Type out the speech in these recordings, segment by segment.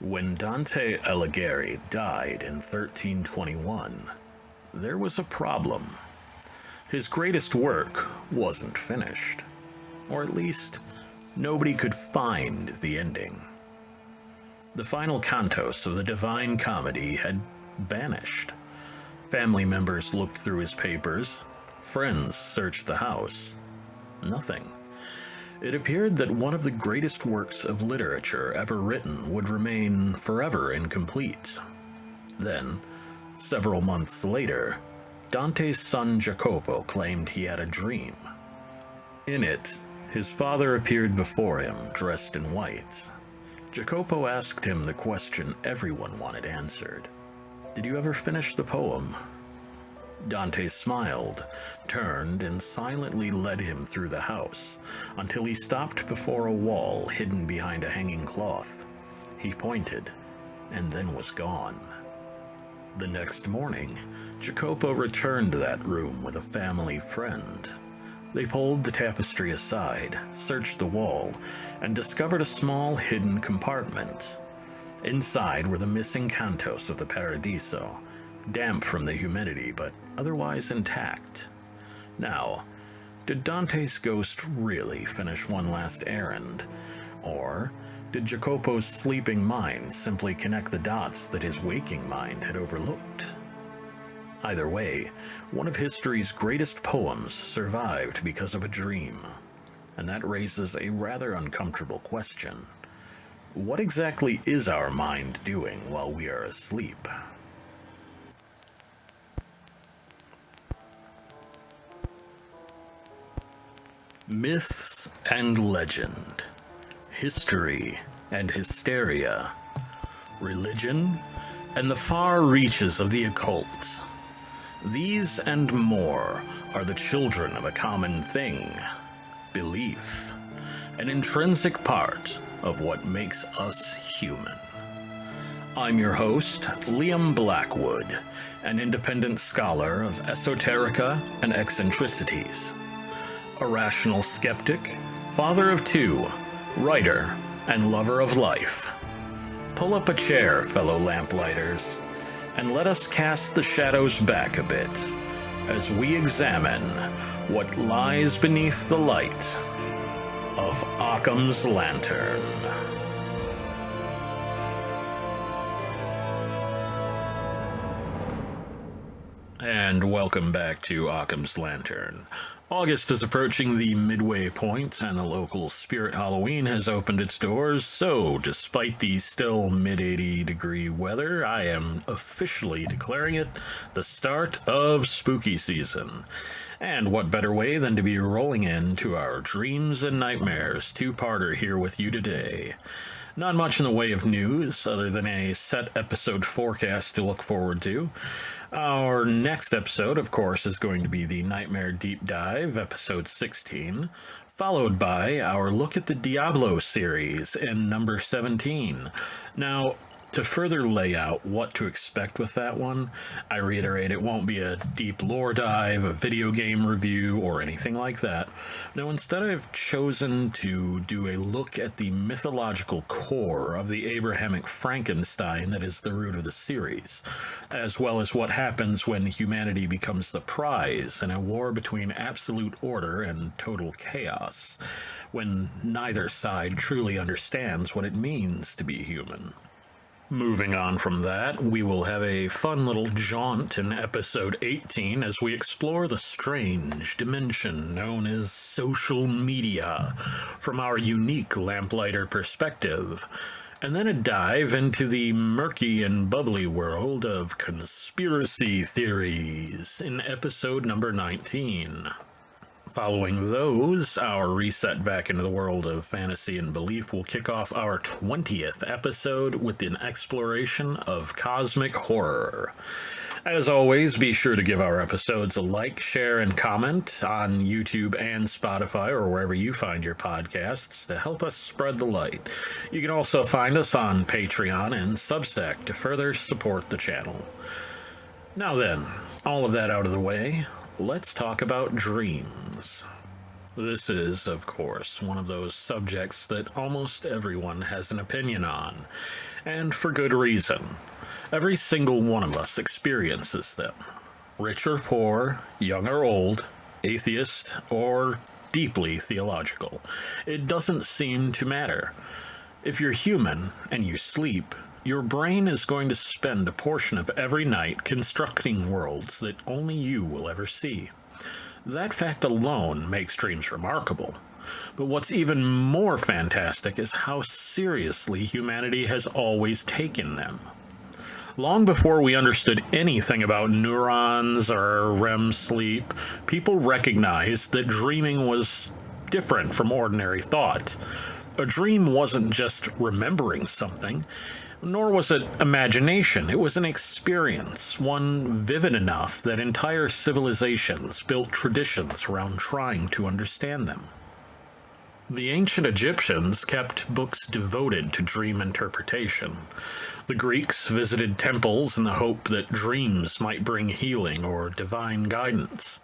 When Dante Alighieri died in 1321, there was a problem. His greatest work wasn't finished, or at least nobody could find the ending. The final cantos of the Divine Comedy had vanished. Family members looked through his papers, friends searched the house. Nothing. It appeared that one of the greatest works of literature ever written would remain forever incomplete. Then, several months later, Dante's son Jacopo claimed he had a dream. In it, his father appeared before him, dressed in white. Jacopo asked him the question everyone wanted answered. "Did you ever finish the poem?" Dante smiled, turned, and silently led him through the house, until he stopped before a wall hidden behind a hanging cloth. He pointed, and then was gone. The next morning, Jacopo returned to that room with a family friend. They pulled the tapestry aside, searched the wall, and discovered a small hidden compartment. Inside were the missing cantos of the Paradiso, damp from the humidity, but otherwise intact. Now, did Dante's ghost really finish one last errand? Or did Jacopo's sleeping mind simply connect the dots that his waking mind had overlooked? Either way, one of history's greatest poems survived because of a dream, and that raises a rather uncomfortable question. What exactly is our mind doing while we are asleep? Myths and legend, history and hysteria, religion and the far reaches of the occult. These and more are the children of a common thing, belief, an intrinsic part of what makes us human. I'm your host, Liam Blackwood, an independent scholar of esoterica and eccentricities. A rational skeptic, father of two, writer, and lover of life. Pull up a chair, fellow lamplighter's, and let us cast the shadows back a bit as we examine what lies beneath the light of Occam's lantern. And welcome back to Occam's Lantern. August is approaching the midway point, and the local Spirit Halloween has opened its doors, so despite the still mid-80 degree weather, I am officially declaring it the start of spooky season. And what better way than to be rolling into our Dreams and Nightmares two-parter here with you today. Not much in the way of news, other than a set episode forecast to look forward to. Our next episode, of course, is going to be the Nightmare Deep Dive, episode 16, followed by our Look at the Diablo series in number 17. Now, to further lay out what to expect with that one, I reiterate it won't be a deep lore dive, a video game review, or anything like that. No, instead I've chosen to do a look at the mythological core of the Abrahamic Frankenstein that is the root of the series, as well as what happens when humanity becomes the prize in a war between absolute order and total chaos, when neither side truly understands what it means to be human. Moving on from that, we will have a fun little jaunt in episode 18 as we explore the strange dimension known as social media from our unique lamplighter perspective, and then a dive into the murky and bubbly world of conspiracy theories in episode number 19. Following those, our reset back into the world of fantasy and belief will kick off our 20th episode with an exploration of cosmic horror. As always, be sure to give our episodes a like, share, and comment on YouTube and Spotify or wherever you find your podcasts to help us spread the light. You can also find us on Patreon and Substack to further support the channel. Now then, all of that out of the way, let's talk about dreams. This is, of course, one of those subjects that almost everyone has an opinion on, and for good reason. Every single one of us experiences them. Rich or poor, young or old, atheist or deeply theological. It doesn't seem to matter. If you're human and you sleep, your brain is going to spend a portion of every night constructing worlds that only you will ever see. That fact alone makes dreams remarkable. But what's even more fantastic is how seriously humanity has always taken them. Long before we understood anything about neurons or REM sleep, people recognized that dreaming was different from ordinary thought. A dream wasn't just remembering something, nor was it imagination. It was an experience, one vivid enough that entire civilizations built traditions around trying to understand them. The ancient Egyptians kept books devoted to dream interpretation. The Greeks visited temples in the hope that dreams might bring healing or divine guidance.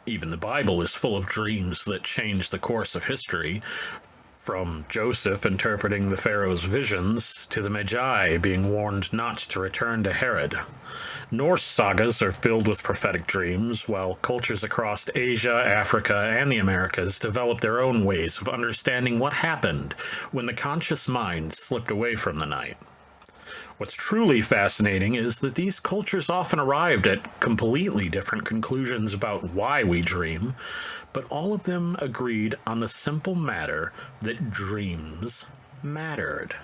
Even the Bible is full of dreams that change the course of history, from Joseph interpreting the Pharaoh's visions to the Magi being warned not to return to Herod. Norse sagas are filled with prophetic dreams, while cultures across Asia, Africa, and the Americas developed their own ways of understanding what happened when the conscious mind slipped away from the night. What's truly fascinating is that these cultures often arrived at completely different conclusions about why we dream, but all of them agreed on the simple matter that dreams mattered.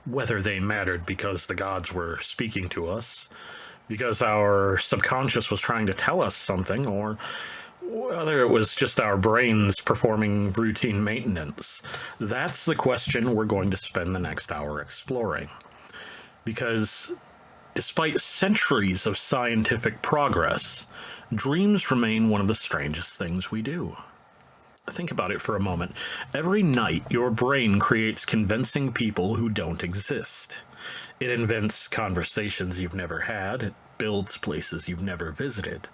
Whether they mattered because the gods were speaking to us, because our subconscious was trying to tell us something, or whether it was just our brains performing routine maintenance, that's the question we're going to spend the next hour exploring. Because despite centuries of scientific progress, dreams remain one of the strangest things we do. Think about it for a moment. Every night, your brain creates convincing people who don't exist. It invents conversations you've never had. It builds places you've never visited.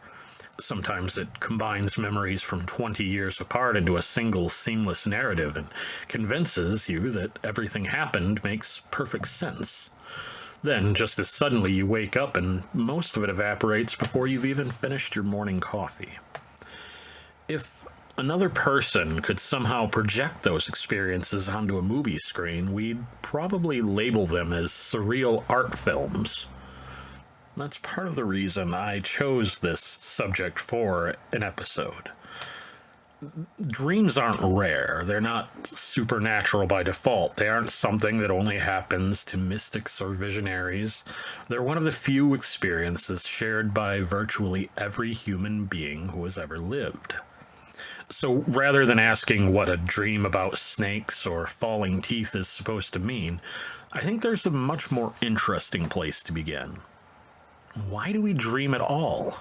Sometimes it combines memories from 20 years apart into a single seamless narrative and convinces you that everything happened makes perfect sense. Then, just as suddenly, you wake up and most of it evaporates before you've even finished your morning coffee. If another person could somehow project those experiences onto a movie screen, we'd probably label them as surreal art films. That's part of the reason I chose this subject for an episode. Dreams aren't rare. They're not supernatural by default. They aren't something that only happens to mystics or visionaries. They're one of the few experiences shared by virtually every human being who has ever lived. So rather than asking what a dream about snakes or falling teeth is supposed to mean, I think there's a much more interesting place to begin. Why do we dream at all?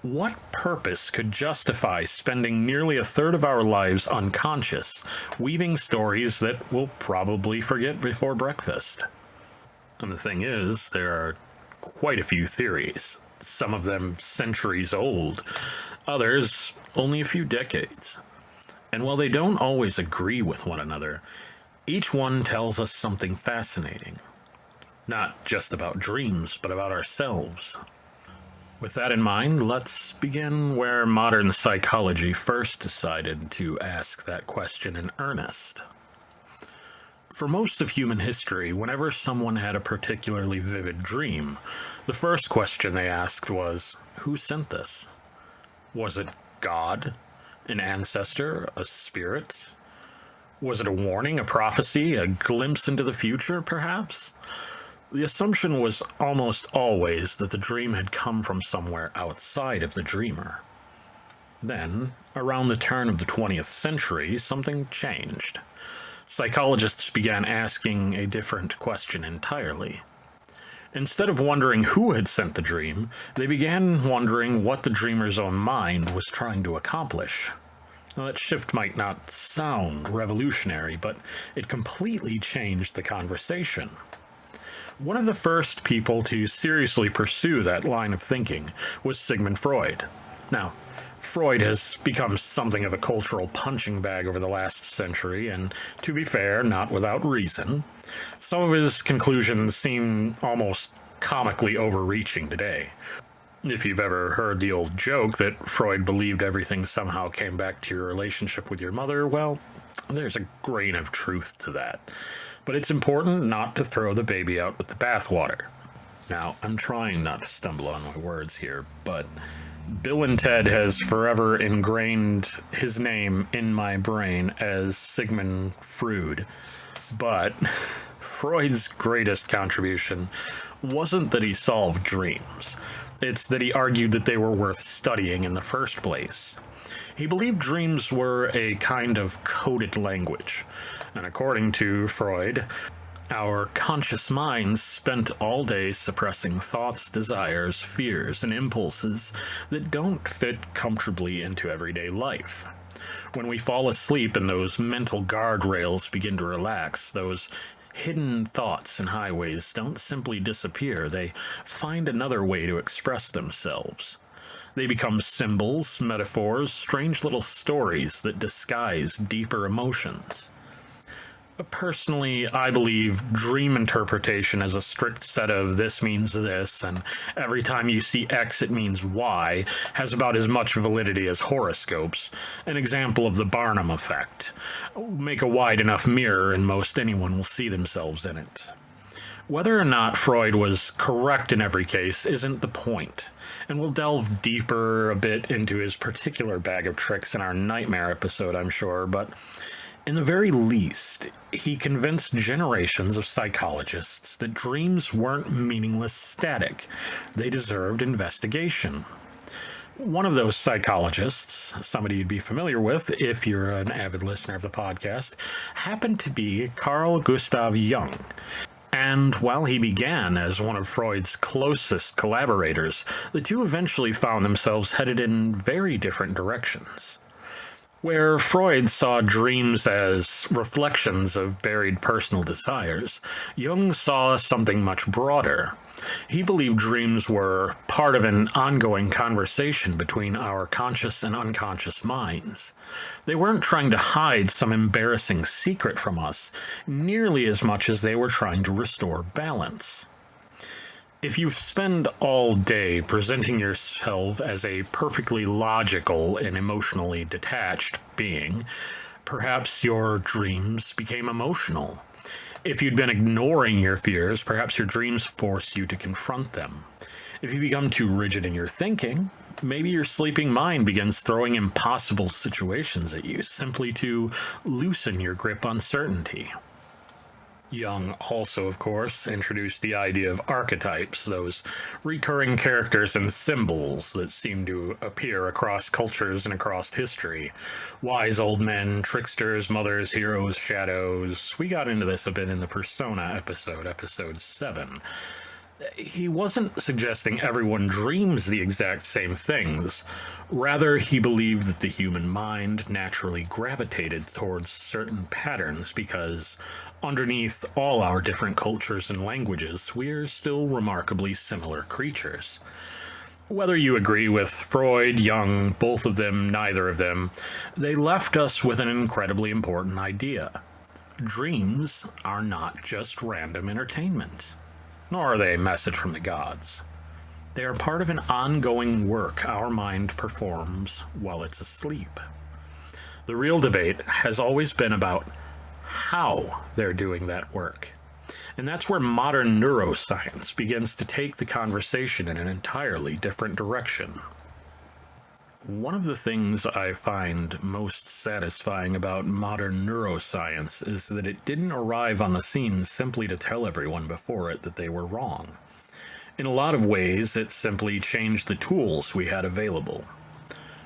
What purpose could justify spending nearly a third of our lives unconscious, weaving stories that we'll probably forget before breakfast? And the thing is, there are quite a few theories, some of them centuries old, others only a few decades. And while they don't always agree with one another, each one tells us something fascinating. Not just about dreams, but about ourselves. With that in mind, let's begin where modern psychology first decided to ask that question in earnest. For most of human history, whenever someone had a particularly vivid dream, the first question they asked was, who sent this? Was it God? An ancestor? A spirit? Was it a warning, a prophecy, a glimpse into the future, perhaps? The assumption was almost always that the dream had come from somewhere outside of the dreamer. Then, around the turn of the 20th century, something changed. Psychologists began asking a different question entirely. Instead of wondering who had sent the dream, they began wondering what the dreamer's own mind was trying to accomplish. Now, that shift might not sound revolutionary, but it completely changed the conversation. One of the first people to seriously pursue that line of thinking was Sigmund Freud. Now, Freud has become something of a cultural punching bag over the last century, and to be fair, not without reason. Some of his conclusions seem almost comically overreaching today. If you've ever heard the old joke that Freud believed everything somehow came back to your relationship with your mother, well, there's a grain of truth to that. But it's important not to throw the baby out with the bathwater. Now, I'm trying not to stumble on my words here, but Bill and Ted has forever ingrained his name in my brain as Sigmund Freud. But Freud's greatest contribution wasn't that he solved dreams. It's that he argued that they were worth studying in the first place. He believed dreams were a kind of coded language, and according to Freud, our conscious minds spent all day suppressing thoughts, desires, fears, and impulses that don't fit comfortably into everyday life. When we fall asleep and those mental guardrails begin to relax, those hidden thoughts and highways don't simply disappear, they find another way to express themselves. They become symbols, metaphors, strange little stories that disguise deeper emotions. Personally, I believe dream interpretation as a strict set of this means this, and every time you see X it means Y, has about as much validity as horoscopes, an example of the Barnum effect. Make a wide enough mirror and most anyone will see themselves in it. Whether or not Freud was correct in every case isn't the point, and we'll delve deeper a bit into his particular bag of tricks in our nightmare episode, I'm sure, but in the very least, he convinced generations of psychologists that dreams weren't meaningless static. They deserved investigation. One of those psychologists, somebody you'd be familiar with if you're an avid listener of the podcast, happened to be Carl Gustav Jung. And while he began as one of Freud's closest collaborators, the two eventually found themselves headed in very different directions. Where Freud saw dreams as reflections of buried personal desires, Jung saw something much broader. He believed dreams were part of an ongoing conversation between our conscious and unconscious minds. They weren't trying to hide some embarrassing secret from us, nearly as much as they were trying to restore balance. If you spend all day presenting yourself as a perfectly logical and emotionally detached being, perhaps your dreams became emotional. If you'd been ignoring your fears, perhaps your dreams force you to confront them. If you become too rigid in your thinking, maybe your sleeping mind begins throwing impossible situations at you simply to loosen your grip on certainty. Jung also, of course, introduced the idea of archetypes, those recurring characters and symbols that seem to appear across cultures and across history. Wise old men, tricksters, mothers, heroes, shadows. We got into this a bit in the Persona episode, episode 7. He wasn't suggesting everyone dreams the exact same things. Rather, he believed that the human mind naturally gravitated towards certain patterns because, underneath all our different cultures and languages, we're still remarkably similar creatures. Whether you agree with Freud, Jung, both of them, neither of them, they left us with an incredibly important idea. Dreams are not just random entertainment. Nor are they a message from the gods. They are part of an ongoing work our mind performs while it's asleep. The real debate has always been about how they're doing that work. And that's where modern neuroscience begins to take the conversation in an entirely different direction. One of the things I find most satisfying about modern neuroscience is that it didn't arrive on the scene simply to tell everyone before it that they were wrong. In a lot of ways, it simply changed the tools we had available.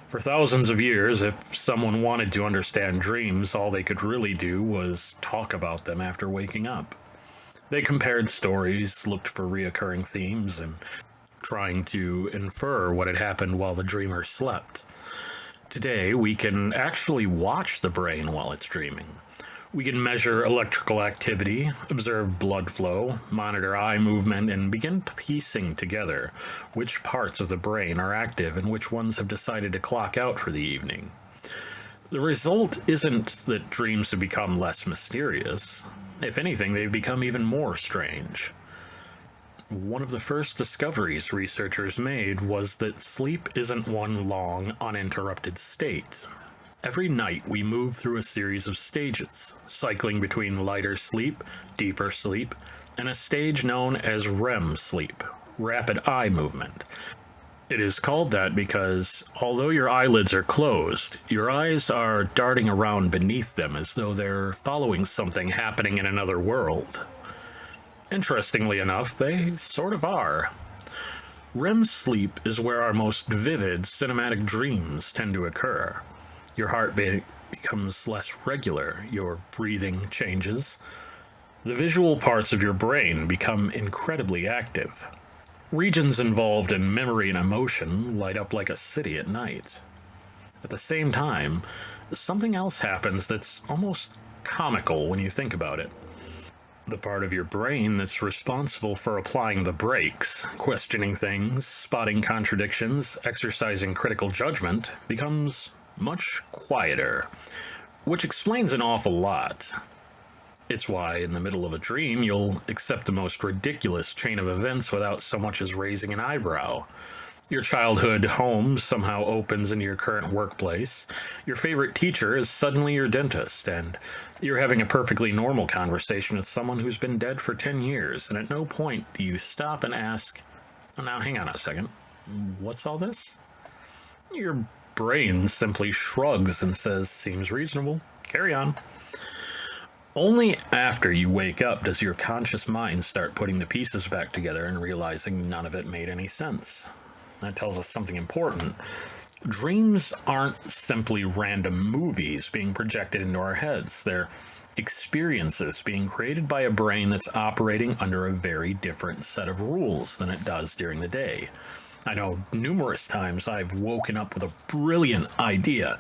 For thousands of years, if someone wanted to understand dreams, all they could really do was talk about them after waking up. They compared stories, looked for reoccurring themes, and trying to infer what had happened while the dreamer slept. Today, we can actually watch the brain while it's dreaming. We can measure electrical activity, observe blood flow, monitor eye movement, and begin piecing together which parts of the brain are active and which ones have decided to clock out for the evening. The result isn't that dreams have become less mysterious. If anything, they've become even more strange. One of the first discoveries researchers made was that sleep isn't one long, uninterrupted state. Every night we move through a series of stages, cycling between lighter sleep, deeper sleep, and a stage known as REM sleep, rapid eye movement. It is called that because, although your eyelids are closed, your eyes are darting around beneath them as though they're following something happening in another world. Interestingly enough, they sort of are. REM sleep is where our most vivid cinematic dreams tend to occur. Your heartbeat becomes less regular, your breathing changes. The visual parts of your brain become incredibly active. Regions involved in memory and emotion light up like a city at night. At the same time, something else happens that's almost comical when you think about it. The part of your brain that's responsible for applying the brakes, questioning things, spotting contradictions, exercising critical judgment, becomes much quieter, which explains an awful lot. It's why, in the middle of a dream, you'll accept the most ridiculous chain of events without so much as raising an eyebrow. Your childhood home somehow opens into your current workplace, your favorite teacher is suddenly your dentist, and you're having a perfectly normal conversation with someone who's been dead for 10 years, and at no point do you stop and ask, oh, now hang on a second, what's all this? Your brain simply shrugs and says, seems reasonable, carry on. Only after you wake up does your conscious mind start putting the pieces back together and realizing none of it made any sense. That tells us something important. Dreams aren't simply random movies being projected into our heads. They're experiences being created by a brain that's operating under a very different set of rules than it does during the day. I know numerous times I've woken up with a brilliant idea,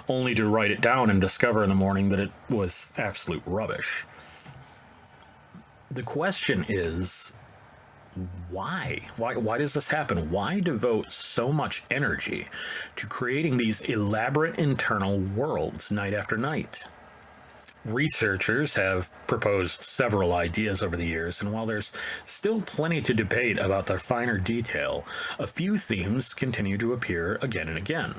only to write it down and discover in the morning that it was absolute rubbish. The question is, why? Why does this happen? Why devote so much energy to creating these elaborate internal worlds night after night? Researchers have proposed several ideas over the years, and while there's still plenty to debate about the finer detail, a few themes continue to appear again and again.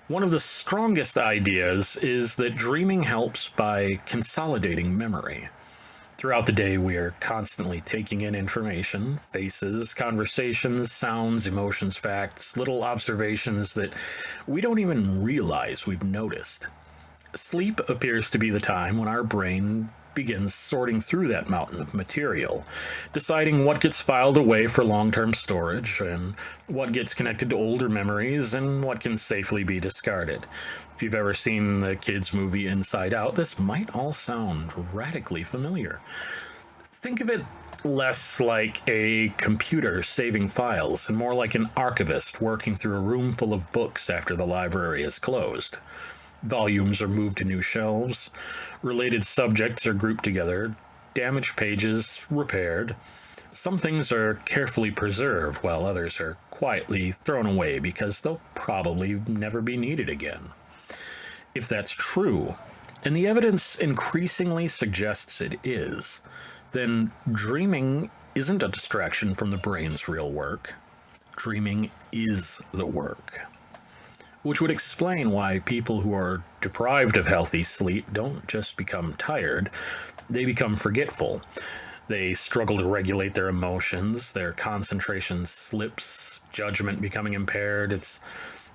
One of the strongest ideas is that dreaming helps by consolidating memory. Throughout the day, we are constantly taking in information, faces, conversations, sounds, emotions, facts, little observations that we don't even realize we've noticed. Sleep appears to be the time when our brain begins sorting through that mountain of material, deciding what gets filed away for long-term storage and what gets connected to older memories and what can safely be discarded. If you've ever seen the kids' movie Inside Out, this might all sound radically familiar. Think of it less like a computer saving files and more like an archivist working through a room full of books after the library is closed. Volumes are moved to new shelves, related subjects are grouped together, damaged pages repaired. Some things are carefully preserved while others are quietly thrown away because they'll probably never be needed again. If that's true, and the evidence increasingly suggests it is, then dreaming isn't a distraction from the brain's real work. Dreaming is the work. Which would explain why people who are deprived of healthy sleep don't just become tired, they become forgetful. They struggle to regulate their emotions, their concentration slips, judgment becoming impaired. It's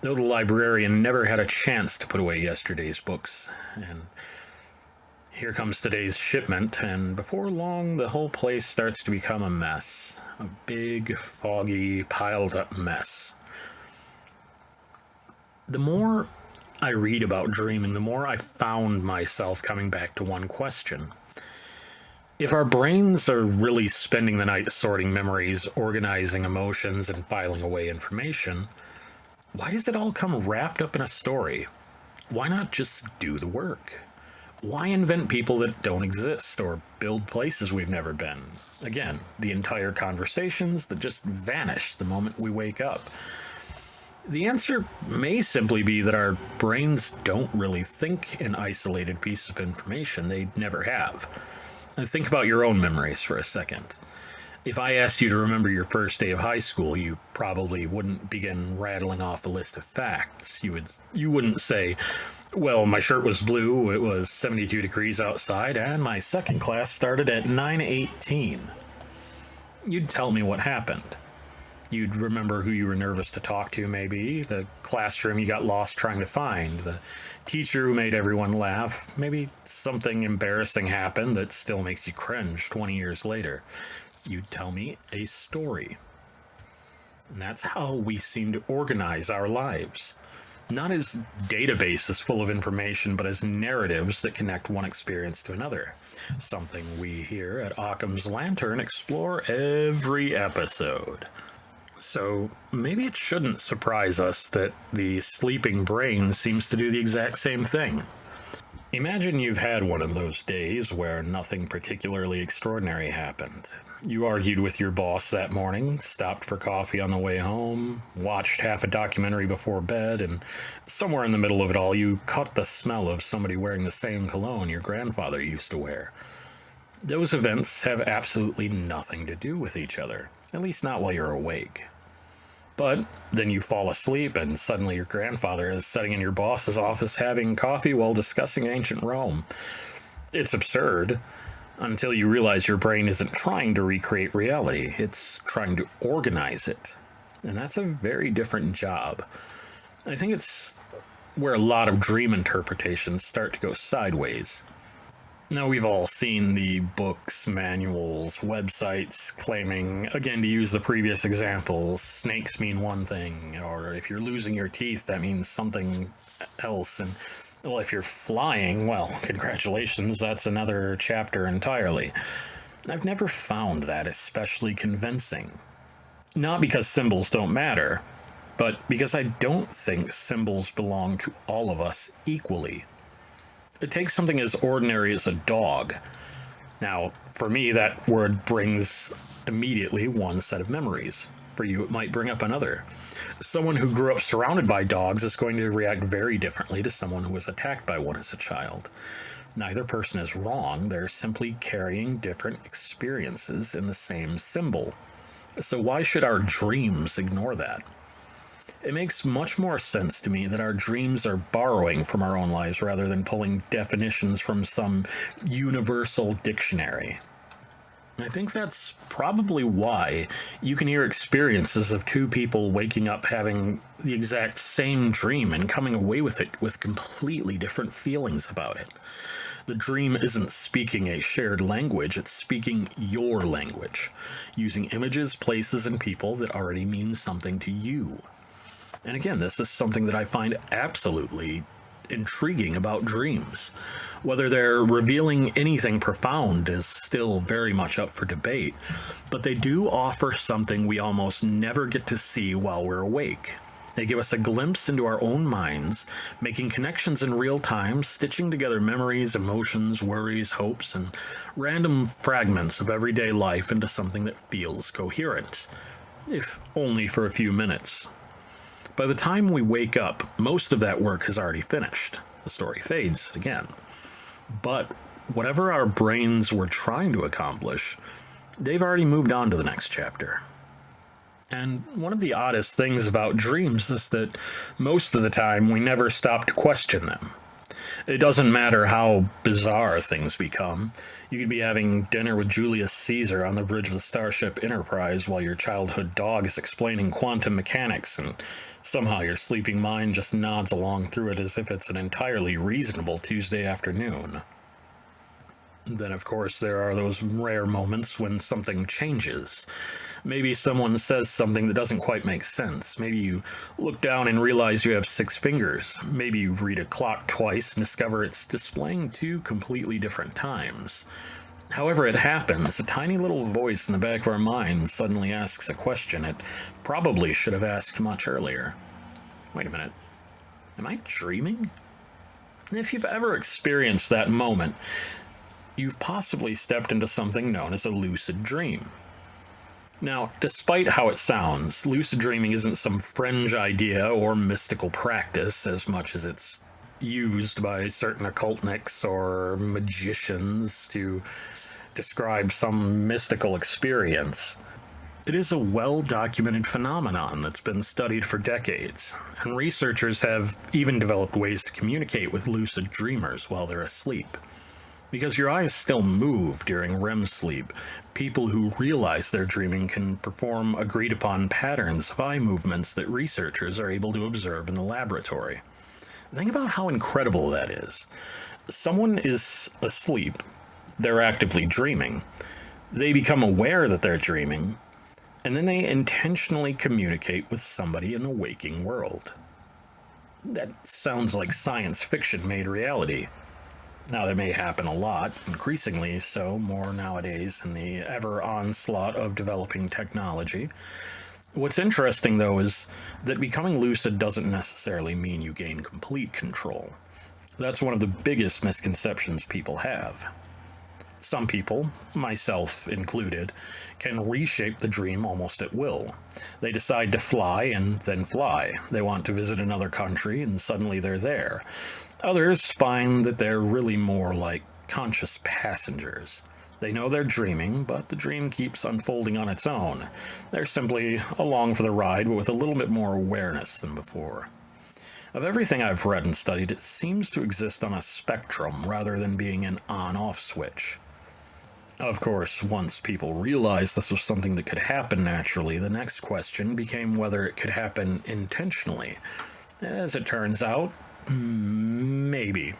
though the librarian never had a chance to put away yesterday's books. And here comes today's shipment, and before long the whole place starts to become a mess. A big, foggy, piled up mess. The more I read about dreaming, the more I found myself coming back to one question. If our brains are really spending the night sorting memories, organizing emotions, and filing away information, why does it all come wrapped up in a story? Why not just do the work? Why invent people that don't exist or build places we've never been? Again, the entire conversations that just vanish the moment we wake up. The answer may simply be that our brains don't really think an isolated piece of information. They never have. Think about your own memories for a second. If I asked you to remember your first day of high school, you probably wouldn't begin rattling off a list of facts. You wouldn't say, well, my shirt was blue, it was 72 degrees outside, and my second class started at 9:18. You'd tell me what happened. You'd remember who you were nervous to talk to, maybe, the classroom you got lost trying to find, the teacher who made everyone laugh, maybe something embarrassing happened that still makes you cringe 20 years later. You'd tell me a story. And that's how we seem to organize our lives. Not as databases full of information, but as narratives that connect one experience to another. Something we here at Occam's Lantern explore every episode. So maybe it shouldn't surprise us that the sleeping brain seems to do the exact same thing. Imagine you've had one of those days where nothing particularly extraordinary happened. You argued with your boss that morning, stopped for coffee on the way home, watched half a documentary before bed, and somewhere in the middle of it all, you caught the smell of somebody wearing the same cologne your grandfather used to wear. Those events have absolutely nothing to do with each other, at least not while you're awake. But then you fall asleep and suddenly your grandfather is sitting in your boss's office having coffee while discussing ancient Rome. It's absurd until you realize your brain isn't trying to recreate reality, it's trying to organize it. And that's a very different job. I think it's where a lot of dream interpretations start to go sideways. Now, we've all seen the books, manuals, websites claiming, again, to use the previous examples, snakes mean one thing, or if you're losing your teeth, that means something else. And, well, if you're flying, well, congratulations, that's another chapter entirely. I've never found that especially convincing. Not because symbols don't matter, but because I don't think symbols belong to all of us equally. It takes something as ordinary as a dog. Now, for me, that word brings immediately one set of memories. For you, it might bring up another. Someone who grew up surrounded by dogs is going to react very differently to someone who was attacked by one as a child. Neither person is wrong, they're simply carrying different experiences in the same symbol. So why should our dreams ignore that? It makes much more sense to me that our dreams are borrowing from our own lives rather than pulling definitions from some universal dictionary. I think that's probably why you can hear experiences of two people waking up having the exact same dream and coming away with it with completely different feelings about it. The dream isn't speaking a shared language, it's speaking your language, using images, places, and people that already mean something to you. And again, this is something that I find absolutely intriguing about dreams. Whether they're revealing anything profound is still very much up for debate, but they do offer something we almost never get to see while we're awake. They give us a glimpse into our own minds, making connections in real time, stitching together memories, emotions, worries, hopes, and random fragments of everyday life into something that feels coherent, if only for a few minutes. By the time we wake up, most of that work has already finished. The story fades again. But whatever our brains were trying to accomplish, they've already moved on to the next chapter. And one of the oddest things about dreams is that most of the time we never stop to question them. It doesn't matter how bizarre things become. You could be having dinner with Julius Caesar on the bridge of the Starship Enterprise while your childhood dog is explaining quantum mechanics, and somehow your sleeping mind just nods along through it as if it's an entirely reasonable Tuesday afternoon. Then, of course, there are those rare moments when something changes. Maybe someone says something that doesn't quite make sense. Maybe you look down and realize you have 6 fingers. Maybe you read a clock twice and discover it's displaying 2 completely different times. However it happens, a tiny little voice in the back of our mind suddenly asks a question it probably should have asked much earlier. Wait a minute. Am I dreaming? If you've ever experienced that moment, you've possibly stepped into something known as a lucid dream. Now, despite how it sounds, lucid dreaming isn't some fringe idea or mystical practice as much as it's used by certain occultniks or magicians to describe some mystical experience. It is a well-documented phenomenon that's been studied for decades, and researchers have even developed ways to communicate with lucid dreamers while they're asleep. Because your eyes still move during REM sleep, people who realize they're dreaming can perform agreed-upon patterns of eye movements that researchers are able to observe in the laboratory. Think about how incredible that is. Someone is asleep, they're actively dreaming, they become aware that they're dreaming, and then they intentionally communicate with somebody in the waking world. That sounds like science fiction made reality. Now, that may happen a lot, increasingly so, more nowadays in the ever onslaught of developing technology. What's interesting, though, is that becoming lucid doesn't necessarily mean you gain complete control. That's one of the biggest misconceptions people have. Some people, myself included, can reshape the dream almost at will. They decide to fly and then fly. They want to visit another country and suddenly they're there. Others find that they're really more like conscious passengers. They know they're dreaming, but the dream keeps unfolding on its own. They're simply along for the ride, but with a little bit more awareness than before. Of everything I've read and studied, it seems to exist on a spectrum rather than being an on-off switch. Of course, once people realized this was something that could happen naturally, the next question became whether it could happen intentionally. As it turns out, maybe.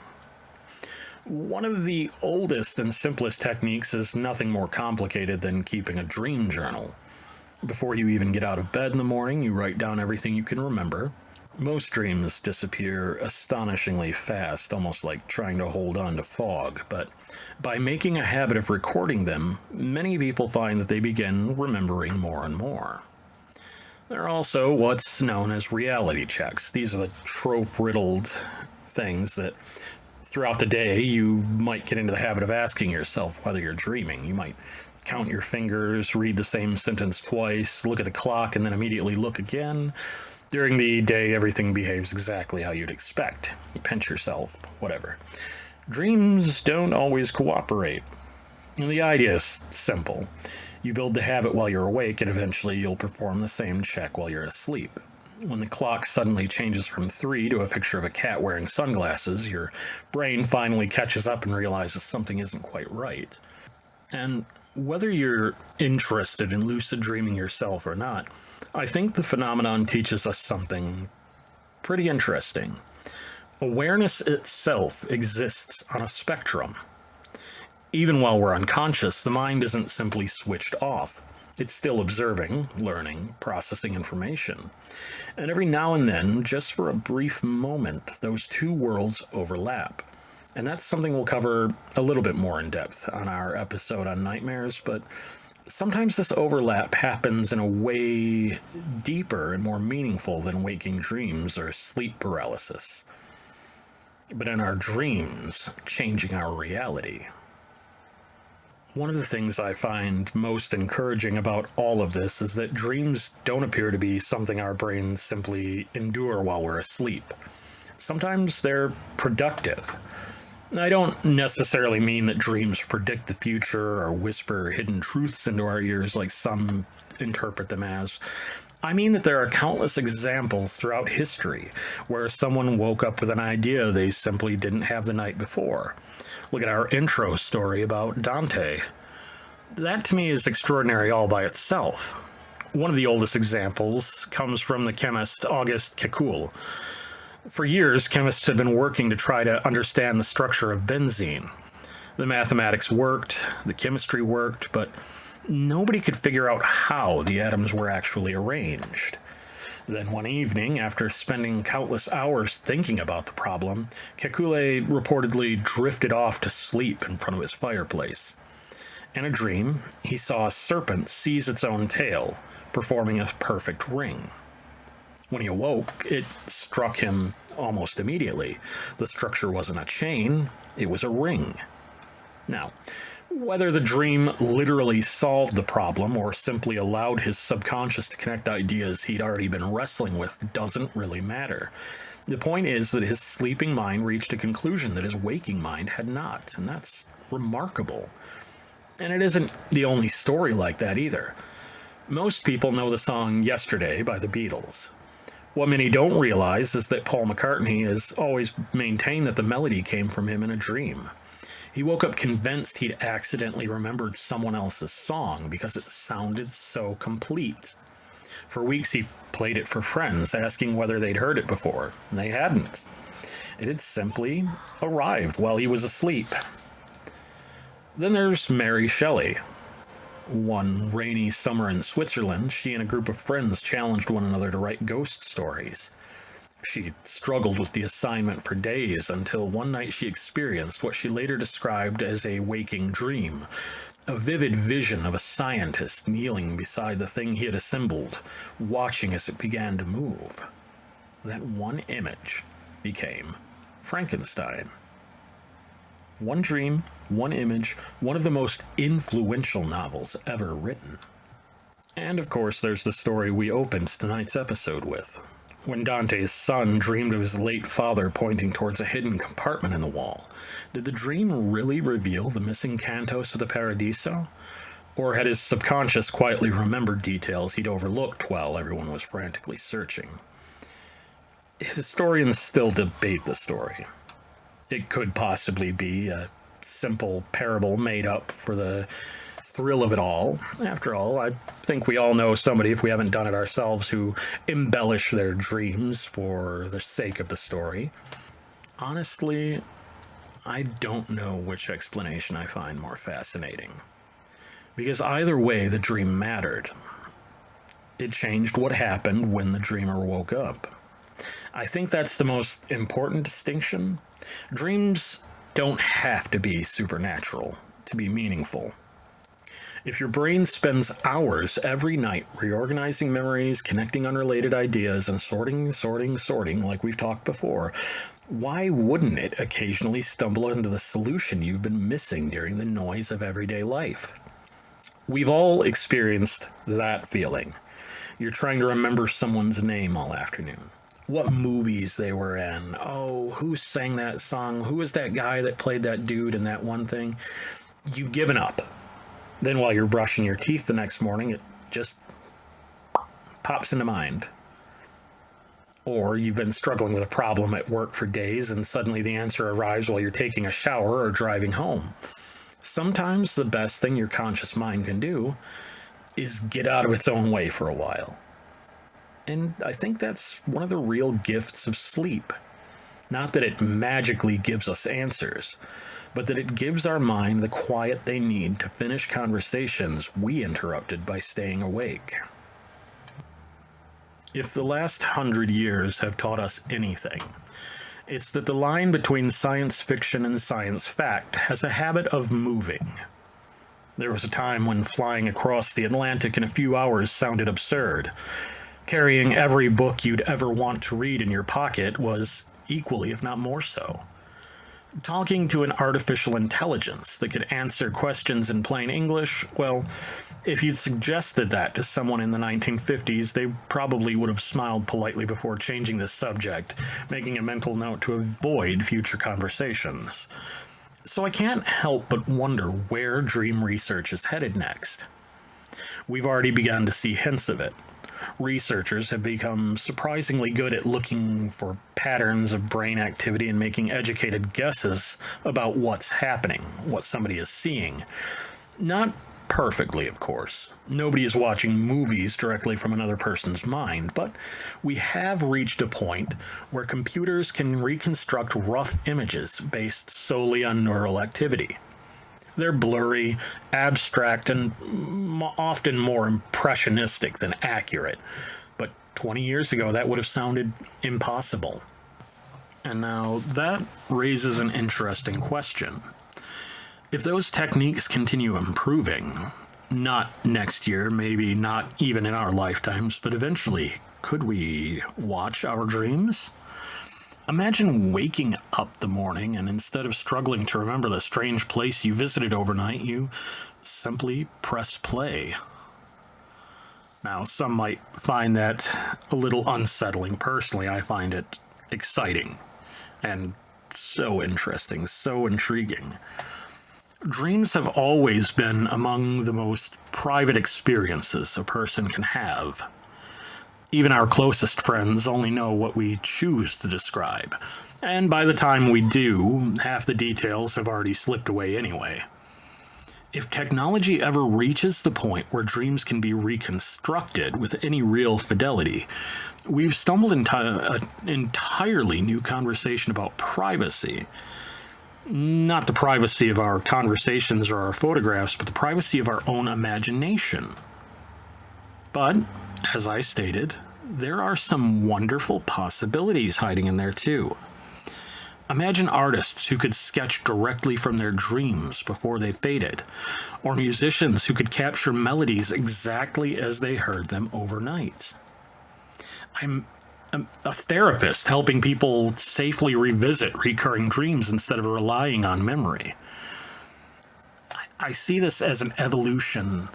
One of the oldest and simplest techniques is nothing more complicated than keeping a dream journal. Before you even get out of bed in the morning, you write down everything you can remember. Most dreams disappear astonishingly fast, almost like trying to hold on to fog, but by making a habit of recording them, many people find that they begin remembering more and more. There are also what's known as reality checks. These are the trope-riddled things that throughout the day you might get into the habit of asking yourself whether you're dreaming. You might count your fingers, read the same sentence twice, look at the clock, and then immediately look again. During the day, everything behaves exactly how you'd expect. You pinch yourself, whatever. Dreams don't always cooperate. And the idea is simple. You build the habit while you're awake, and eventually you'll perform the same check while you're asleep. When the clock suddenly changes from 3 to a picture of a cat wearing sunglasses, your brain finally catches up and realizes something isn't quite right. And whether you're interested in lucid dreaming yourself or not, I think the phenomenon teaches us something pretty interesting. Awareness itself exists on a spectrum. Even while we're unconscious, the mind isn't simply switched off. It's still observing, learning, processing information. And every now and then, just for a brief moment, those two worlds overlap. And that's something we'll cover a little bit more in depth on our episode on nightmares, but sometimes this overlap happens in a way deeper and more meaningful than waking dreams or sleep paralysis. But in our dreams, changing our reality. One of the things I find most encouraging about all of this is that dreams don't appear to be something our brains simply endure while we're asleep. Sometimes they're productive. I don't necessarily mean that dreams predict the future or whisper hidden truths into our ears like some interpret them as. I mean that there are countless examples throughout history where someone woke up with an idea they simply didn't have the night before. Look at our intro story about Dante. That to me is extraordinary all by itself. One of the oldest examples comes from the chemist Auguste Kekule. For years, chemists had been working to try to understand the structure of benzene. The mathematics worked, the chemistry worked, but nobody could figure out how the atoms were actually arranged. Then one evening, after spending countless hours thinking about the problem, Kekule reportedly drifted off to sleep in front of his fireplace. In a dream, he saw a serpent seize its own tail, performing a perfect ring. When he awoke, it struck him almost immediately. The structure wasn't a chain, it was a ring. Now, whether the dream literally solved the problem or simply allowed his subconscious to connect ideas he'd already been wrestling with doesn't really matter. The point is that his sleeping mind reached a conclusion that his waking mind had not, and that's remarkable. And it isn't the only story like that either. Most people know the song Yesterday by the Beatles. What many don't realize is that Paul McCartney has always maintained that the melody came from him in a dream. He woke up convinced he'd accidentally remembered someone else's song because it sounded so complete. For weeks he played it for friends, asking whether they'd heard it before. They hadn't. It had simply arrived while he was asleep. Then there's Mary Shelley. One rainy summer in Switzerland, she and a group of friends challenged one another to write ghost stories. She struggled with the assignment for days until one night she experienced what she later described as a waking dream, a vivid vision of a scientist kneeling beside the thing he had assembled, watching as it began to move. That one image became Frankenstein. One dream, one image, one of the most influential novels ever written. And of course, there's the story we opened tonight's episode with. When Dante's son dreamed of his late father pointing towards a hidden compartment in the wall, did the dream really reveal the missing cantos of the Paradiso? Or had his subconscious quietly remembered details he'd overlooked while everyone was frantically searching? Historians still debate the story. It could possibly be a simple parable made up for the thrill of it all. After all, I think we all know somebody, if we haven't done it ourselves, who embellish their dreams for the sake of the story. Honestly, I don't know which explanation I find more fascinating. Because either way, the dream mattered. It changed what happened when the dreamer woke up. I think that's the most important distinction. Dreams don't have to be supernatural to be meaningful. If your brain spends hours every night reorganizing memories, connecting unrelated ideas, and sorting like we've talked before, why wouldn't it occasionally stumble into the solution you've been missing during the noise of everyday life? We've all experienced that feeling. You're trying to remember someone's name all afternoon. What movies they were in. Oh, who sang that song? Who was that guy that played that dude in that one thing? You've given up. Then while you're brushing your teeth the next morning, it just pops into mind. Or you've been struggling with a problem at work for days and suddenly the answer arrives while you're taking a shower or driving home. Sometimes the best thing your conscious mind can do is get out of its own way for a while. And I think that's one of the real gifts of sleep. Not that it magically gives us answers, but that it gives our mind the quiet they need to finish conversations we interrupted by staying awake. If the last 100 years have taught us anything, it's that the line between science fiction and science fact has a habit of moving. There was a time when flying across the Atlantic in a few hours sounded absurd. Carrying every book you'd ever want to read in your pocket was equally, if not more so. Talking to an artificial intelligence that could answer questions in plain English, well, if you'd suggested that to someone in the 1950s, they probably would have smiled politely before changing the subject, making a mental note to avoid future conversations. So I can't help but wonder where dream research is headed next. We've already begun to see hints of it. Researchers have become surprisingly good at looking for patterns of brain activity and making educated guesses about what's happening, what somebody is seeing. Not perfectly, of course. Nobody is watching movies directly from another person's mind, but we have reached a point where computers can reconstruct rough images based solely on neural activity. They're blurry, abstract, and often more impressionistic than accurate. But 20 years ago, that would have sounded impossible. And now that raises an interesting question. If those techniques continue improving, not next year, maybe not even in our lifetimes, but eventually, Could we watch our dreams? Imagine waking up the morning and instead of struggling to remember the strange place you visited overnight, you simply press play. Now, some might find that a little unsettling. Personally, I find it exciting and so interesting, so intriguing. Dreams have always been among the most private experiences a person can have. Even our closest friends only know what we choose to describe, and by the time we do, half the details have already slipped away anyway. If technology ever reaches the point where dreams can be reconstructed with any real fidelity, we've stumbled into an entirely new conversation about privacy. Not the privacy of our conversations or our photographs, but the privacy of our own imagination. But, as I stated, there are some wonderful possibilities hiding in there too. Imagine artists who could sketch directly from their dreams before they faded, or musicians who could capture melodies exactly as they heard them overnight. I'm a therapist helping people safely revisit recurring dreams instead of relying on memory. I see this as an evolution,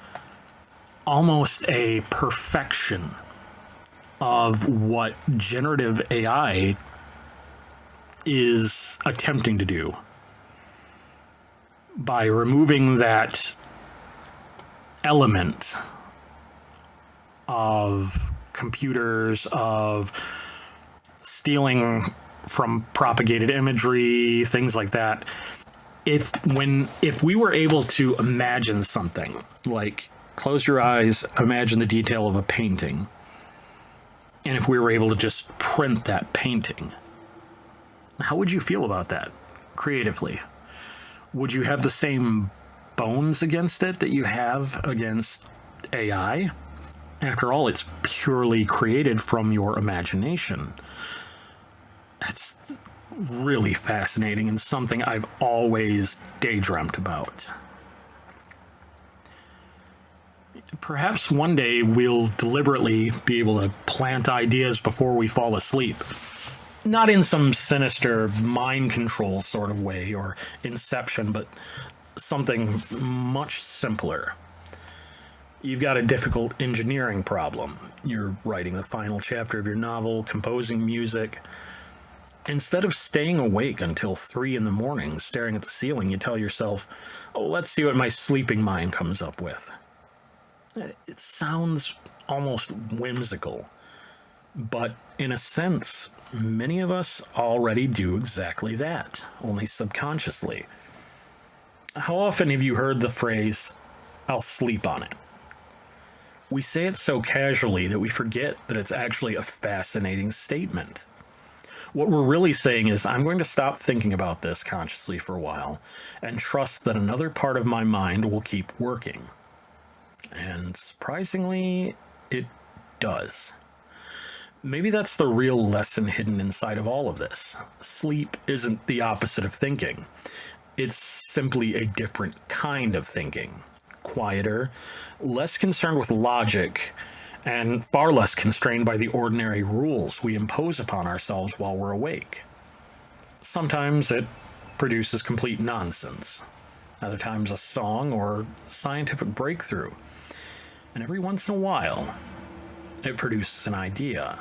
almost a perfection of what generative AI is attempting to do by removing that element of computers, of stealing from propagated imagery, things like that. If we were able to imagine something, like close your eyes, imagine the detail of a painting, and if we were able to just print that painting, how would you feel about that creatively? Would you have the same bones against it that you have against AI? After all, it's purely created from your imagination. That's really fascinating and something I've always daydreamt about. Perhaps one day we'll deliberately be able to plant ideas before we fall asleep. Not in some sinister mind control sort of way or Inception, but something much simpler. You've got a difficult engineering problem. You're writing the final chapter of your novel, composing music. Instead of staying awake until 3 in the morning staring at the ceiling, you tell yourself, oh, let's see what my sleeping mind comes up with. It sounds almost whimsical, but in a sense, many of us already do exactly that, only subconsciously. How often have you heard the phrase, I'll sleep on it? We say it so casually that we forget that it's actually a fascinating statement. What we're really saying is, I'm going to stop thinking about this consciously for a while and trust that another part of my mind will keep working. And surprisingly, it does. Maybe that's the real lesson hidden inside of all of this. Sleep isn't the opposite of thinking. It's simply a different kind of thinking. Quieter, less concerned with logic, and far less constrained by the ordinary rules we impose upon ourselves while we're awake. Sometimes it produces complete nonsense. Other times a song or scientific breakthrough. And every once in a while, it produces an idea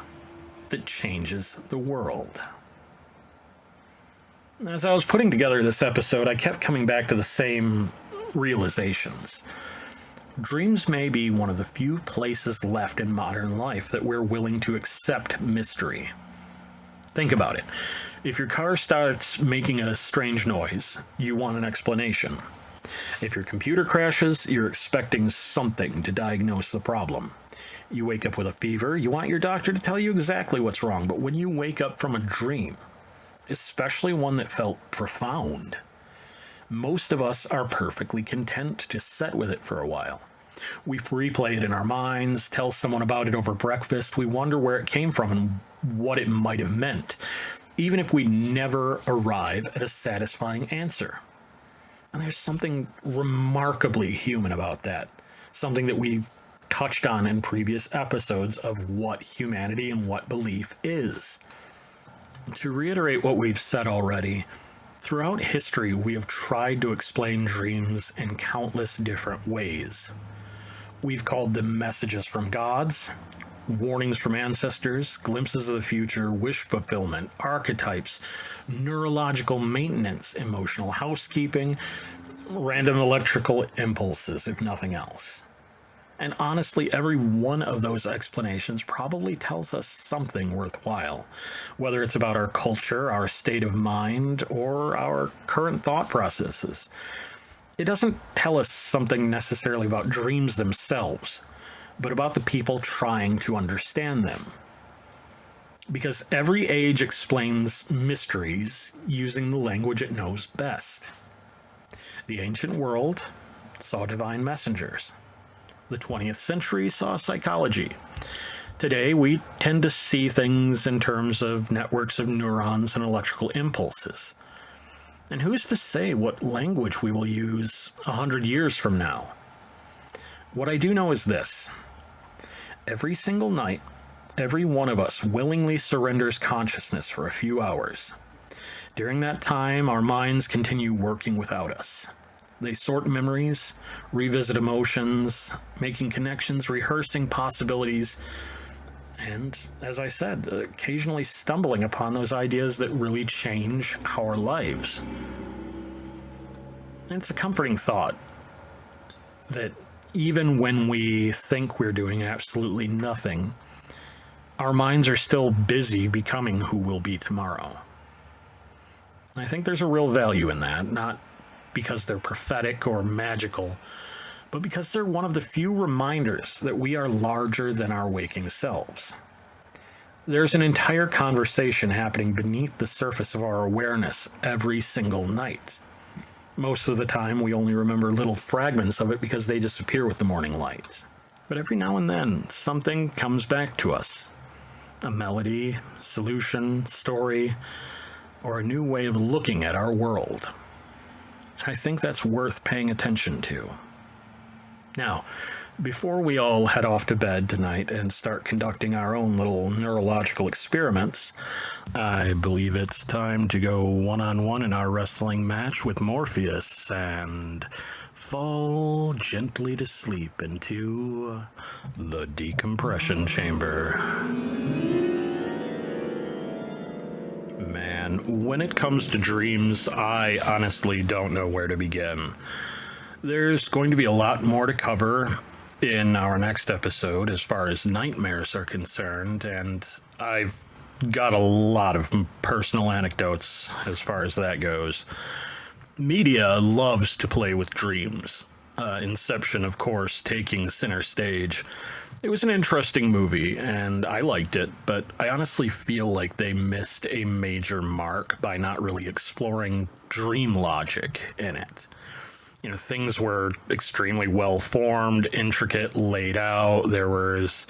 that changes the world. As I was putting together this episode, I kept coming back to the same realizations. Dreams may be one of the few places left in modern life that we're willing to accept mystery. Think about it. If your car starts making a strange noise, you want an explanation. If your computer crashes, you're expecting something to diagnose the problem. You wake up with a fever, you want your doctor to tell you exactly what's wrong, but when you wake up from a dream, especially one that felt profound, most of us are perfectly content to sit with it for a while. We replay it in our minds, tell someone about it over breakfast, we wonder where it came from and what it might have meant, even if we never arrive at a satisfying answer. And there's something remarkably human about that, something that we touched on in previous episodes of what humanity and what belief is. To reiterate what we've said already, throughout history we have tried to explain dreams in countless different ways. We've called them messages from gods, warnings from ancestors, glimpses of the future, wish fulfillment, archetypes, neurological maintenance, emotional housekeeping, random electrical impulses, if nothing else. And honestly, every one of those explanations probably tells us something worthwhile, whether it's about our culture, our state of mind, or our current thought processes. It doesn't tell us something necessarily about dreams themselves, but about the people trying to understand them. Because every age explains mysteries using the language it knows best. The ancient world saw divine messengers. The 20th century saw psychology. Today, we tend to see things in terms of networks of neurons and electrical impulses. And who's to say what language we will use 100 years from now? What I do know is this. Every single night, every one of us willingly surrenders consciousness for a few hours. During that time, our minds continue working without us. They sort memories, revisit emotions, making connections, rehearsing possibilities, and, as I said, occasionally stumbling upon those ideas that really change our lives. And it's a comforting thought that even when we think we're doing absolutely nothing, our minds are still busy becoming who we'll be tomorrow. I think there's a real value in that, not because they're prophetic or magical, but because they're one of the few reminders that we are larger than our waking selves. There's an entire conversation happening beneath the surface of our awareness every single night. Most of the time, we only remember little fragments of it because they disappear with the morning light. But every now and then, something comes back to us. A melody, solution, story, or a new way of looking at our world. I think that's worth paying attention to. Now, before we all head off to bed tonight and start conducting our own little neurological experiments, I believe it's time to go one-on-one in our wrestling match with Morpheus and fall gently to sleep into the decompression chamber. Man, when it comes to dreams, I honestly don't know where to begin. There's going to be a lot more to cover in our next episode as far as nightmares are concerned, and I've got a lot of personal anecdotes as far as that goes. Media loves to play with dreams. Inception, of course, taking center stage. It was an interesting movie, and I liked it, but I honestly feel like they missed a major mark by not really exploring dream logic in it. You know, things were extremely well formed, intricate, laid out. There was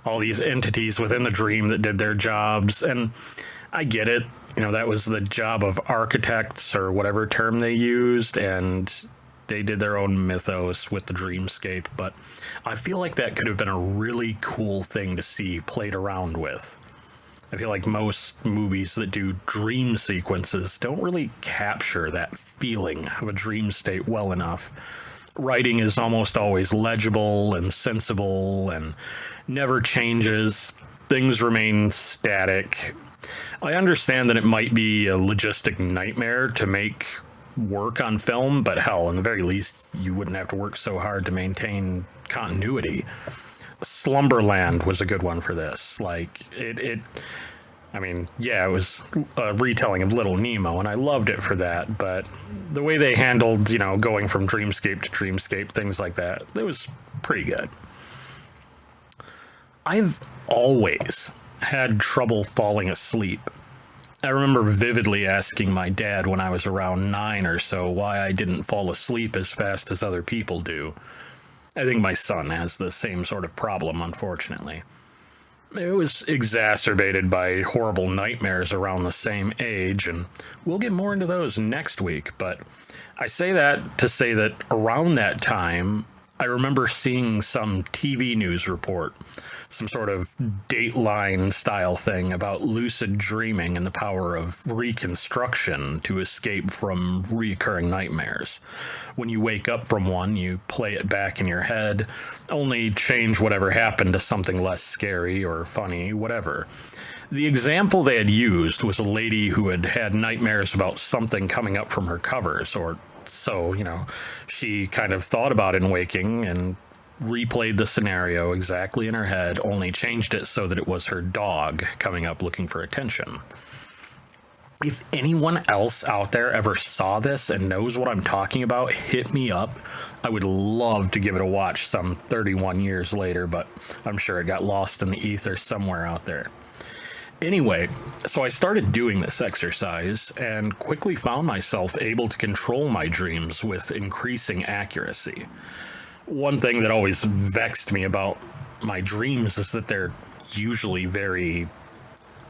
all these entities within the dream that did their jobs, and I get it. You know, that was the job of architects or whatever term they used, and they did their own mythos with the dreamscape, but I feel like that could have been a really cool thing to see played around with. I feel like most movies that do dream sequences don't really capture that feeling of a dream state well enough. Writing is almost always legible and sensible and never changes. Things remain static. I understand that it might be a logistic nightmare to make work on film, but hell, in the very least, you wouldn't have to work so hard to maintain continuity. Slumberland was a good one for this. Like, it was a retelling of Little Nemo, and I loved it for that, but the way they handled, you know, going from dreamscape to dreamscape, things like that, it was pretty good. I've always had trouble falling asleep. I remember vividly asking my dad when I was around 9 or so why I didn't fall asleep as fast as other people do. I think my son has the same sort of problem, unfortunately. It was exacerbated by horrible nightmares around the same age, and we'll get more into those next week, but I say that to say that around that time, I remember seeing some TV news report, some sort of Dateline style thing about lucid dreaming and the power of reconstruction to escape from recurring nightmares. When you wake up from one, you play it back in your head, only change whatever happened to something less scary or funny, whatever. The example they had used was a lady who had had nightmares about something coming up from her covers, or so, she kind of thought about it in waking and replayed the scenario exactly in her head, only changed it so that it was her dog coming up looking for attention. If anyone else out there ever saw this and knows what I'm talking about, hit me up. I would love to give it a watch some 31 years later, but I'm sure it got lost in the ether somewhere out there. Anyway, so I started doing this exercise and quickly found myself able to control my dreams with increasing accuracy. One thing that always vexed me about my dreams is that they're usually very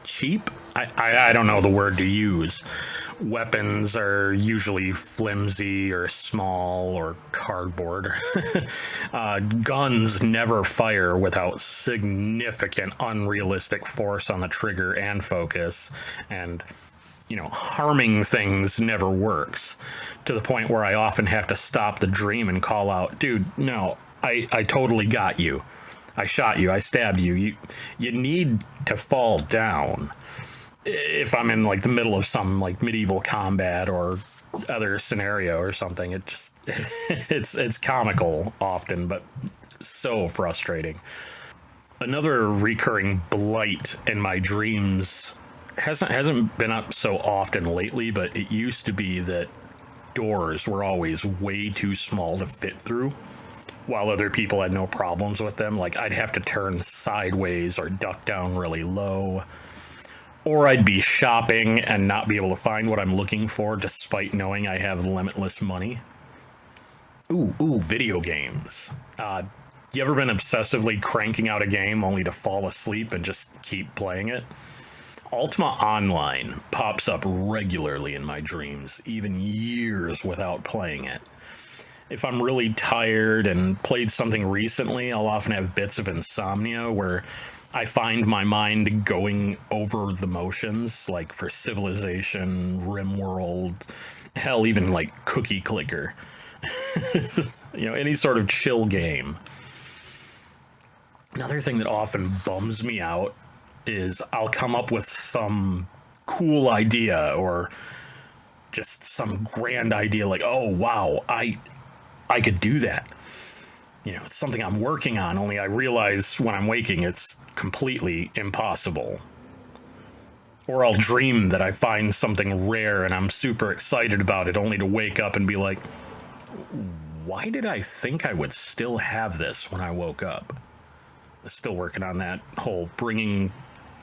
cheap. I don't know the word to use. Weapons are usually flimsy or small or cardboard. Guns never fire without significant unrealistic force on the trigger and focus. And, harming things never works, to the point where I often have to stop the dream and call out, dude, no, I totally got you. I shot you. I stabbed you. You need to fall down. If I'm in the middle of some medieval combat or other scenario or something, it just it's comical often, but so frustrating. Another recurring blight in my dreams hasn't been up so often lately, but it used to be that doors were always way too small to fit through, while other people had no problems with them. I'd have to turn sideways or duck down really low. Or I'd be shopping and not be able to find what I'm looking for despite knowing I have limitless money. Ooh, video games. You ever been obsessively cranking out a game only to fall asleep and just keep playing it? Ultima Online pops up regularly in my dreams, even years without playing it. If I'm really tired and played something recently, I'll often have bits of insomnia where I find my mind going over the motions, like for Civilization, RimWorld, hell, even Cookie Clicker. Any sort of chill game. Another thing that often bums me out is I'll come up with some cool idea or just some grand idea oh, wow, I could do that. It's something I'm working on, only I realize when I'm waking it's completely impossible. Or I'll dream that I find something rare and I'm super excited about it, only to wake up and be like, why did I think I would still have this when I woke up? I'm still working on that whole bringing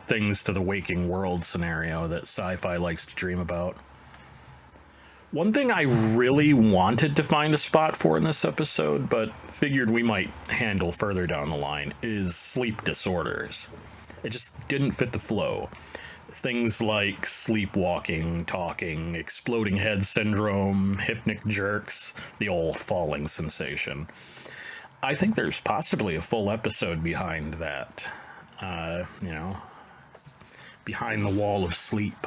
things to the waking world scenario that sci-fi likes to dream about. One thing I really wanted to find a spot for in this episode, but figured we might handle further down the line, is sleep disorders. It just didn't fit the flow. Things like sleepwalking, talking, exploding head syndrome, hypnic jerks, the old falling sensation. I think there's possibly a full episode behind that. Behind the wall of sleep.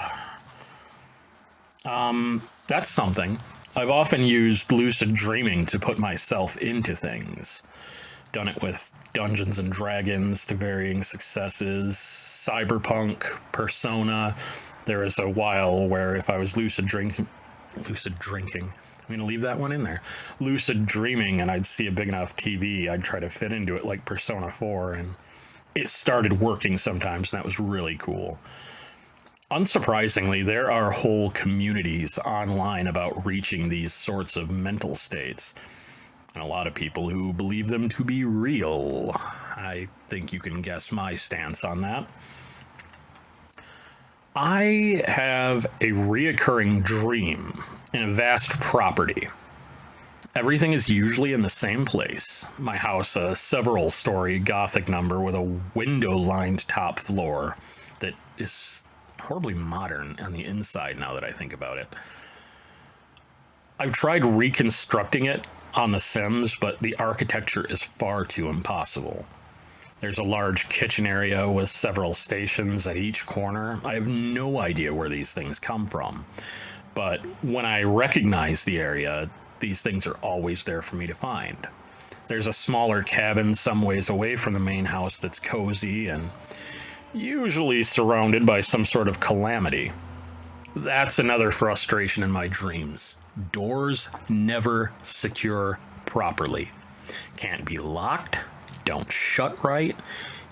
That's something. I've often used lucid dreaming to put myself into things. Done it with Dungeons and Dragons to varying successes, Cyberpunk, Persona. There was a while where if I was lucid drinking, I'm going to leave that one in there. Lucid dreaming, and I'd see a big enough TV, I'd try to fit into it like Persona 4, and it started working sometimes, and that was really cool. Unsurprisingly, there are whole communities online about reaching these sorts of mental states, and a lot of people who believe them to be real. I think you can guess my stance on that. I have a reoccurring dream in a vast property. Everything is usually in the same place. My house, a several-story Gothic number with a window-lined top floor that is horribly modern on the inside now that I think about it. I've tried reconstructing it on The Sims, but the architecture is far too impossible. There's a large kitchen area with several stations at each corner. I have no idea where these things come from, but when I recognize the area, these things are always there for me to find. There's a smaller cabin some ways away from the main house that's cozy and usually surrounded by some sort of calamity. That's another frustration in my dreams. Doors never secure properly. Can't be locked, don't shut right,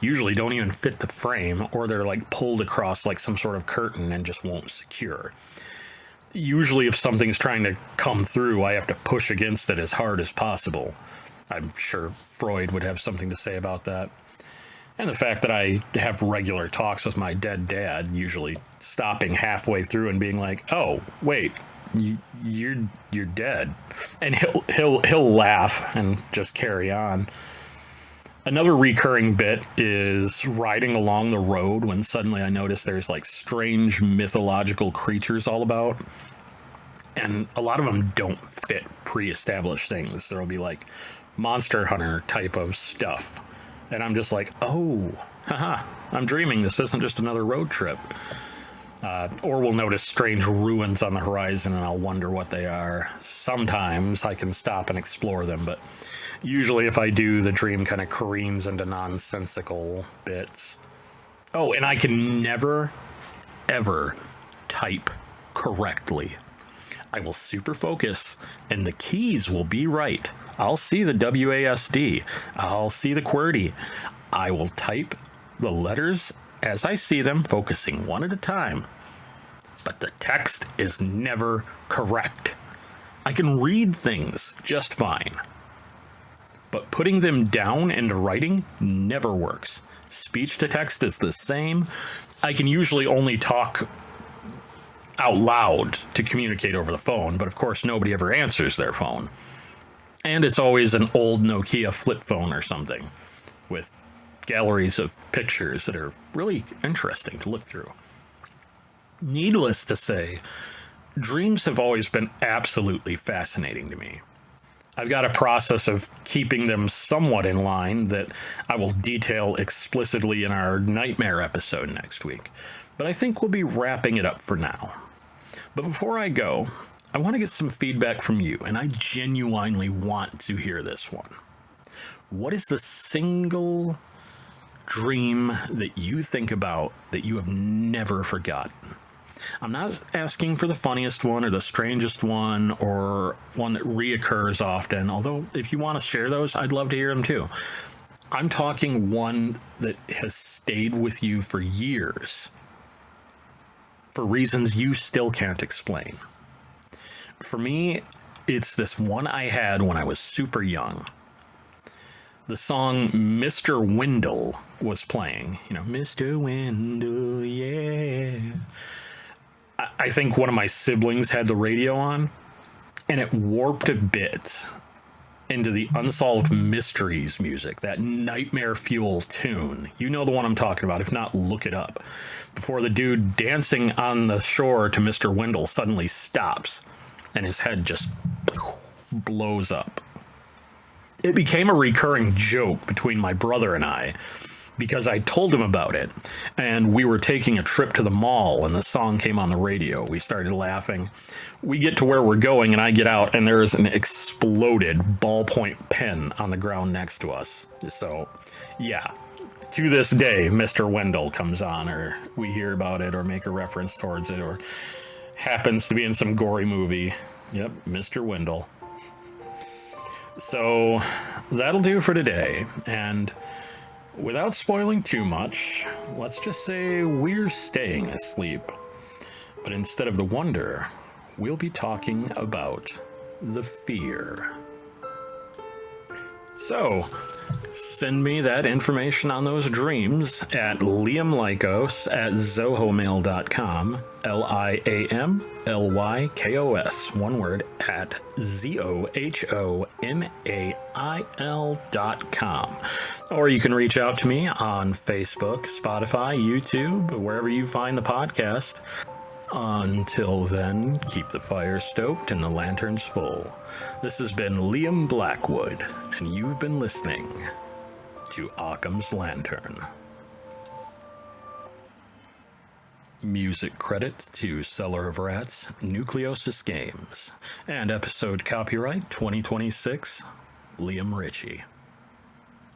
usually don't even fit the frame, or they're like pulled across like some sort of curtain and just won't secure. Usually if something's trying to come through, I have to push against it as hard as possible. I'm sure Freud would have something to say about that. And the fact that I have regular talks with my dead dad, usually stopping halfway through and being like, "Oh, wait, you're dead," and he'll laugh and just carry on. Another recurring bit is riding along the road when suddenly I notice there's like strange mythological creatures all about. And a lot of them don't fit pre-established things. There'll be like Monster Hunter type of stuff. And I'm just like, oh, haha, I'm dreaming. This isn't just another road trip. Or we'll notice strange ruins on the horizon and I'll wonder what they are. Sometimes I can stop and explore them, but usually if I do, the dream kind of careens into nonsensical bits. Oh, and I can never, ever type correctly. I will super focus and the keys will be right. I'll see the WASD. I'll see the QWERTY. I will type the letters as I see them, focusing one at a time. But the text is never correct. I can read things just fine. But putting them down into writing never works. Speech to text is the same. I can usually only talk out loud to communicate over the phone, but of course nobody ever answers their phone. And it's always an old Nokia flip phone or something with galleries of pictures that are really interesting to look through. Needless to say, dreams have always been absolutely fascinating to me. I've got a process of keeping them somewhat in line that I will detail explicitly in our nightmare episode next week, but I think we'll be wrapping it up for now. But before I go, I want to get some feedback from you, and I genuinely want to hear this one. What is the single dream that you think about that you have never forgotten? I'm not asking for the funniest one or the strangest one or one that reoccurs often, although if you want to share those, I'd love to hear them too. I'm talking one that has stayed with you for years, for reasons you still can't explain. For me, it's this one I had when I was super young. The song Mr. Wendell was playing. You know, Mr. Wendell, yeah. I think one of my siblings had the radio on, and it warped a bit into the Unsolved Mysteries music, that nightmare fuel tune. You know the one I'm talking about. If not, look it up. Before the dude dancing on the shore to Mr. Wendell suddenly stops, and his head just blows up. It became a recurring joke between my brother and I, because I told him about it, and we were taking a trip to the mall, and the song came on the radio. We started laughing. We get to where we're going, and I get out, and there is an exploded ballpoint pen on the ground next to us. So, yeah, to this day, Mr. Wendell comes on, or we hear about it, or make a reference towards it, or happens to be in some gory movie. Yep, Mr. Wendell. So, that'll do for today, and without spoiling too much, let's just say we're staying asleep. But instead of the wonder, we'll be talking about the fear. So, send me that information on those dreams at LiamLykos at zohomail.com. LiamLykos, one word, at zohomail.com. Or you can reach out to me on Facebook, Spotify, YouTube, wherever you find the podcast. Until then, keep the fire stoked and the lanterns full. This has been Liam Blackwood, and you've been listening to Occam's Lantern. Music credit to Cellar of Rats, Nucleosys Games, and episode copyright 2026, Liam Ritchie.